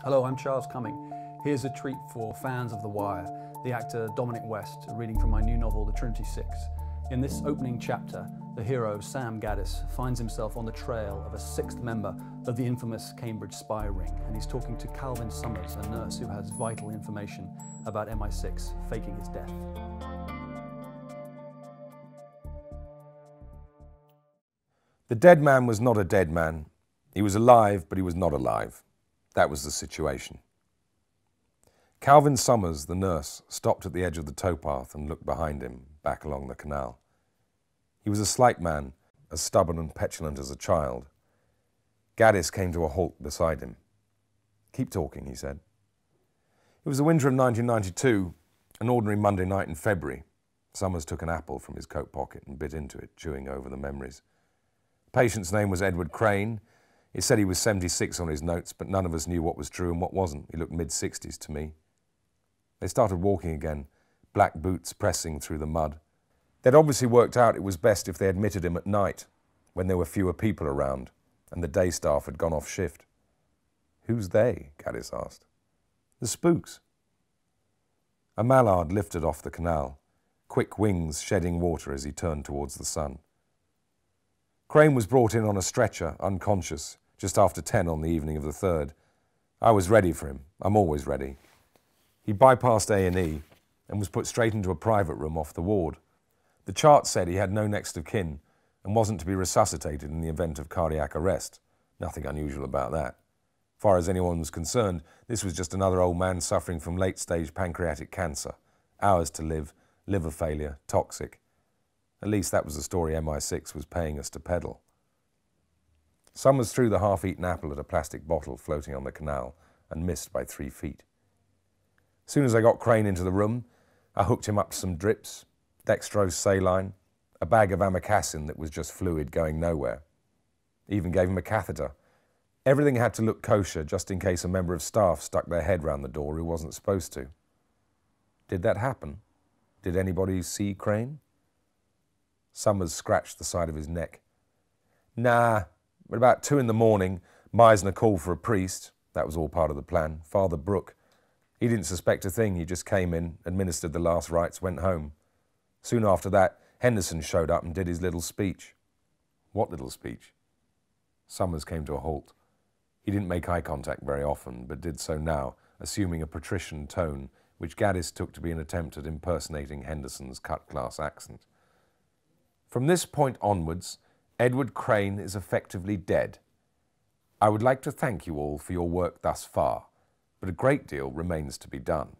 Hello, I'm Charles Cumming. Here's a treat for fans of The Wire, the actor Dominic West, reading from my new novel, The Trinity Six. In this opening chapter, the hero, Sam Gaddis, finds himself on the trail of a sixth member of the infamous Cambridge spy ring, and he's talking to Calvin Summers, a nurse who has vital information about MI6 faking his death. The dead man was not a dead man. He was alive, but he was not alive. That was the situation. Calvin Summers, the nurse, stopped at the edge of the towpath and looked behind him, back along the canal. He was a slight man, as stubborn and petulant as a child. Gaddis came to a halt beside him. "Keep talking," he said. It was the winter of 1992, an ordinary Monday night in February. Summers took an apple from his coat pocket and bit into it, chewing over the memories. The patient's name was Edward Crane. It said he was 76 on his notes, but none of us knew what was true and what wasn't. He looked mid-60s to me. They started walking again, black boots pressing through the mud. They'd obviously worked out it was best if they admitted him at night, when there were fewer people around, and the day staff had gone off shift. "Who's they?" Gaddis asked. "The spooks." A mallard lifted off the canal, quick wings shedding water as he turned towards the sun. Crane was brought in on a stretcher, unconscious, just after 10 on the evening of the 3rd. I was ready for him. I'm always ready. He bypassed A&E and was put straight into a private room off the ward. The chart said he had no next of kin and wasn't to be resuscitated in the event of cardiac arrest. Nothing unusual about that. As far as anyone was concerned, this was just another old man suffering from late-stage pancreatic cancer. Hours to live, liver failure, toxic. At least that was the story MI6 was paying us to peddle. Summers threw the half-eaten apple at a plastic bottle floating on the canal and missed by 3 feet. As soon as I got Crane into the room, I hooked him up to some drips, dextrose saline, a bag of amikacin that was just fluid going nowhere. Even gave him a catheter. Everything had to look kosher just in case a member of staff stuck their head round the door who wasn't supposed to. Did that happen? Did anybody see Crane? Summers scratched the side of his neck. "Nah, but about 2 in the morning, Meisner called for a priest. That was all part of the plan. Father Brooke. He didn't suspect a thing. He just came in, administered the last rites, went home. Soon after that, Henderson showed up and did his little speech." "What little speech?" Summers came to a halt. He didn't make eye contact very often, but did so now, assuming a patrician tone, which Gaddis took to be an attempt at impersonating Henderson's cut-class accent. "From this point onwards, Edward Crane is effectively dead. I would like to thank you all for your work thus far, but a great deal remains to be done."